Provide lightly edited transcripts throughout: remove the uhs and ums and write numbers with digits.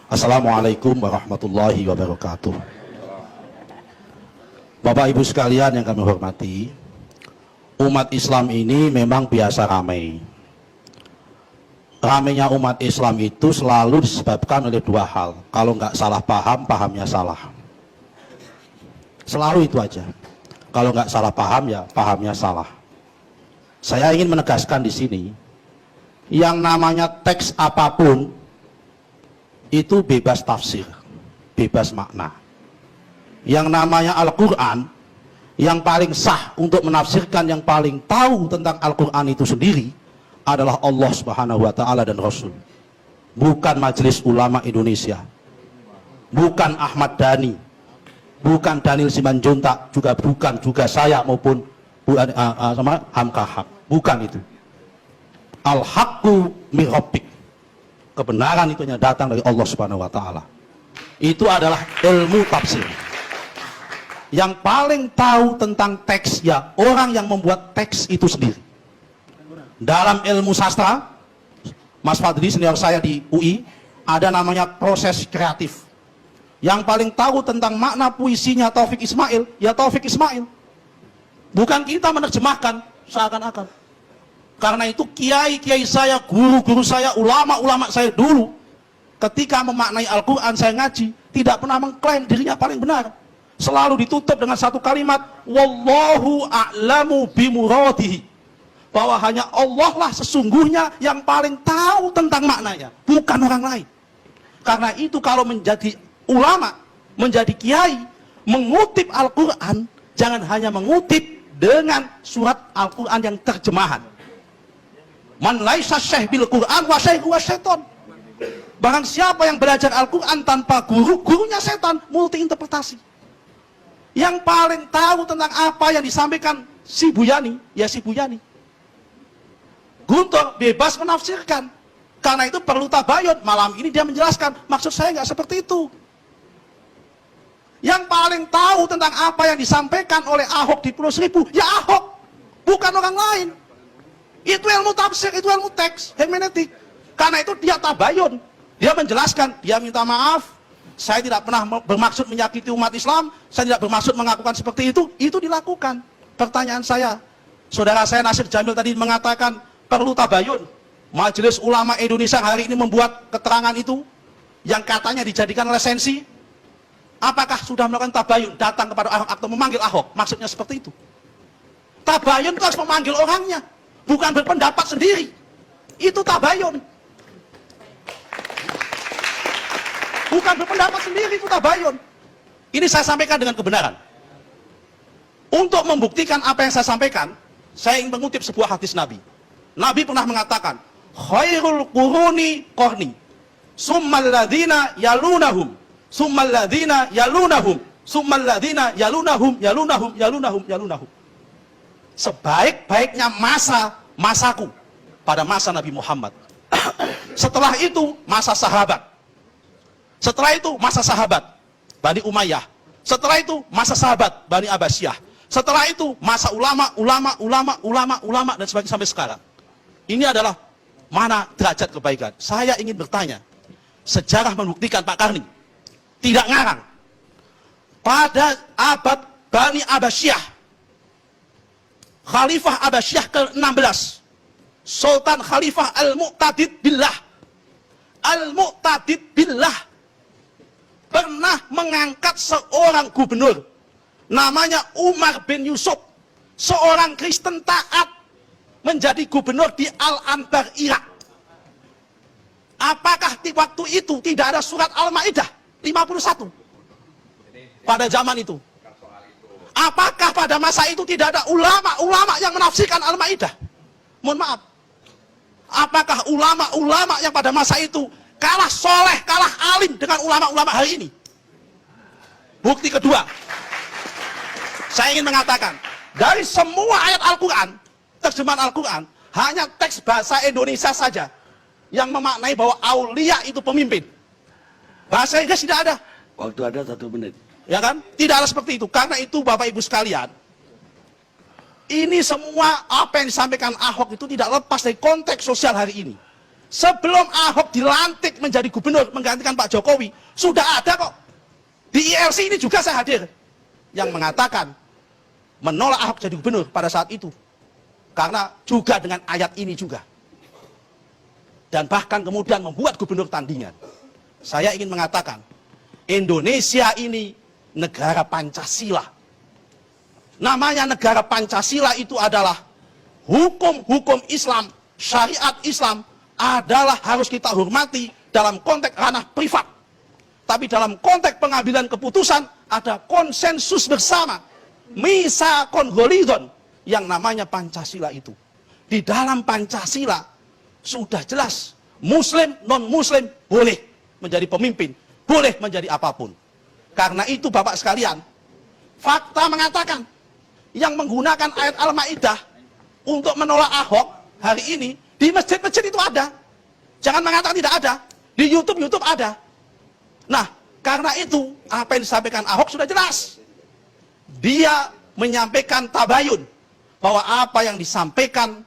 Assalamualaikum warahmatullahi wabarakatuh. Bapak Ibu sekalian yang kami hormati, umat Islam ini memang biasa ramai. Ramainya umat Islam itu selalu disebabkan oleh dua hal. Kalau nggak salah paham, pahamnya salah. Selalu itu aja. Kalau nggak salah paham, ya pahamnya salah. Saya ingin menegaskan di sini, yang namanya teks apapun itu bebas tafsir, bebas makna. Yang namanya Al-Quran, yang paling sah untuk menafsirkan, yang paling tahu tentang Al-Quran itu sendiri adalah Allah Subhanahu wa Ta'ala dan Rasul. Bukan Majelis Ulama Indonesia, bukan Ahmad Dhani, bukan Daniel Simanjuntak, juga bukan juga saya maupun sama Hamka Haq. Bukan itu. Al-Haqqu min Rabbik. Kebenaran itu hanya datang dari Allah Subhanahu wa Ta'ala. Itu adalah ilmu tafsir. Yang paling tahu tentang teks ya orang yang membuat teks itu sendiri. Dalam ilmu sastra, Mas Fadli senior saya di UI, ada namanya proses kreatif. Yang paling tahu tentang makna puisinya Taufik Ismail, ya Taufik Ismail. Bukan kita menerjemahkan seakan-akan. Karena itu kiai-kiai saya, guru-guru saya, ulama-ulama saya dulu, ketika memaknai Al-Quran saya ngaji, tidak pernah mengklaim dirinya paling benar. Selalu ditutup dengan satu kalimat, Wallahu a'lamu bimuradihi. Bahwa hanya Allah lah sesungguhnya yang paling tahu tentang maknanya, bukan orang lain. Karena itu kalau menjadi ulama, menjadi kiai, mengutip Al-Quran, jangan hanya mengutip dengan surat Al-Quran yang terjemahan. Man laisa syekh bil Quran wa syekhu syaiton. Barang siapa yang belajar Al-Quran tanpa guru, gurunya setan, multi interpretasi. Yang paling tahu tentang apa yang disampaikan si Buyani, ya si Buyani. Guntur bebas menafsirkan. Karena itu perlu tabayun. Malam ini dia menjelaskan, maksud saya nggak seperti itu. Yang paling tahu tentang apa yang disampaikan oleh Ahok di Pulau Seribu, ya Ahok, bukan orang lain. Itu ilmu tafsir, itu ilmu teks, hermeneutik. Karena itu dia tabayun. Dia menjelaskan, dia minta maaf, saya tidak pernah bermaksud menyakiti umat Islam, saya tidak bermaksud mengakukan seperti itu dilakukan. Pertanyaan saya, saudara saya Nasir Jamil tadi mengatakan, perlu tabayun. Majelis Ulama Indonesia hari ini membuat keterangan itu, yang katanya dijadikan resensi. Apakah sudah melakukan tabayun, datang kepada Ahok atau memanggil Ahok? Maksudnya seperti itu. Tabayun itu harus memanggil orangnya, bukan berpendapat sendiri. Itu tabayun. Bukan berpendapat sendiri, itu tabayun. Ini saya sampaikan dengan kebenaran. Untuk membuktikan apa yang saya sampaikan, saya ingin mengutip sebuah hadis Nabi. Nabi pernah mengatakan, khairul quruni qarni, summal ladzina yalunahum, summal ladzina yalunahum, summal ladzina yalunahum. Sebaik-baiknya masaku pada masa Nabi Muhammad. Setelah itu masa sahabat. Setelah itu masa sahabat Bani Umayyah. Setelah itu masa sahabat Bani Abbasiyah. Setelah itu masa ulama dan sebagainya sampai sekarang. Ini adalah mana derajat kebaikan. Saya ingin bertanya, sejarah membuktikan Pak Karni tidak ngarang. Pada abad Bani Abbasiyah, Khalifah Abbasiyah ke-16, Sultan Khalifah Al-Mu'tadid Billah pernah mengangkat seorang gubernur namanya Umar bin Yusuf, seorang Kristen taat, menjadi gubernur di Al-Anbar, Irak. Apakah di waktu itu tidak ada surat Al-Maidah 51 pada zaman itu? Apakah pada masa itu tidak ada ulama-ulama yang menafsirkan Al-Maidah? Mohon maaf. Apakah ulama-ulama yang pada masa itu kalah soleh, kalah alim dengan ulama-ulama hari ini? Bukti kedua, saya ingin mengatakan, dari semua ayat Al-Quran, terjemahan Al-Quran, hanya teks bahasa Indonesia saja yang memaknai bahwa aulia itu pemimpin. Bahasa Inggris tidak ada. Waktu ada 1 menit. Ya kan? Tidak ada seperti itu. Karena itu Bapak Ibu sekalian, ini semua apa yang disampaikan Ahok itu tidak lepas dari konteks sosial hari ini. Sebelum Ahok dilantik menjadi gubernur menggantikan Pak Jokowi, sudah ada kok. Di ILC ini juga saya hadir. Yang mengatakan menolak Ahok jadi gubernur pada saat itu. Karena juga dengan ayat ini juga. Dan bahkan kemudian membuat gubernur tandingan. Saya ingin mengatakan, Indonesia ini negara Pancasila. Namanya negara Pancasila itu adalah hukum-hukum Islam, syariat Islam adalah harus kita hormati dalam konteks ranah privat. Tapi dalam konteks pengambilan keputusan ada konsensus bersama. Misakon holidon yang namanya Pancasila itu. Di dalam Pancasila sudah jelas Muslim, non-Muslim boleh menjadi pemimpin, boleh menjadi apapun. Karena itu Bapak sekalian, fakta mengatakan yang menggunakan ayat Al-Maidah untuk menolak Ahok hari ini di masjid-masjid itu ada. Jangan mengatakan tidak ada. Di YouTube ada. Nah, karena itu apa yang disampaikan Ahok sudah jelas. Dia menyampaikan tabayun bahwa apa yang disampaikan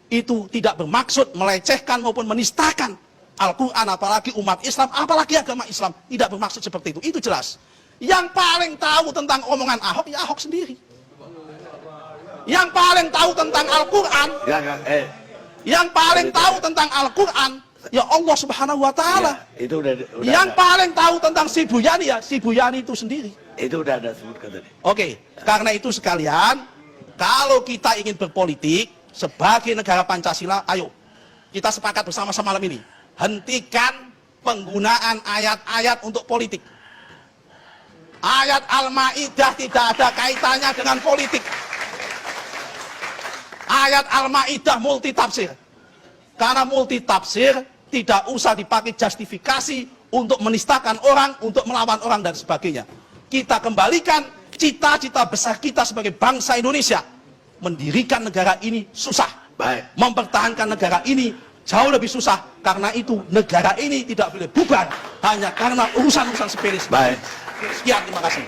itu tidak bermaksud melecehkan maupun menistakan Al-Quran, apalagi umat Islam, apalagi agama Islam. Tidak bermaksud seperti itu. Itu jelas. Yang paling tahu tentang omongan Ahok, ya Ahok sendiri. Yang paling tahu tentang Al-Quran, yang paling tahu tentang Al-Quran, ya Allah Subhanahu wa Ta'ala. Ya, itu udah yang paling tahu tentang si Buyani, ya si Buyani itu sendiri. Itu udah ada sebutkan tadi. Oke, karena itu sekalian, kalau kita ingin berpolitik sebagai negara Pancasila, ayo kita sepakat bersama-sama malam ini, hentikan penggunaan ayat-ayat untuk politik. Ayat Al-Maidah tidak ada kaitannya dengan politik. Ayat Al-Maidah multitafsir. Karena multitafsir tidak usah dipakai justifikasi untuk menistakan orang, untuk melawan orang dan sebagainya. Kita kembalikan cita-cita besar kita sebagai bangsa Indonesia. Mendirikan negara ini susah. Baik. Mempertahankan negara ini jauh lebih susah. Karena itu negara ini tidak boleh bubar hanya karena urusan-urusan sepele. Baik. Sekian, terima kasih.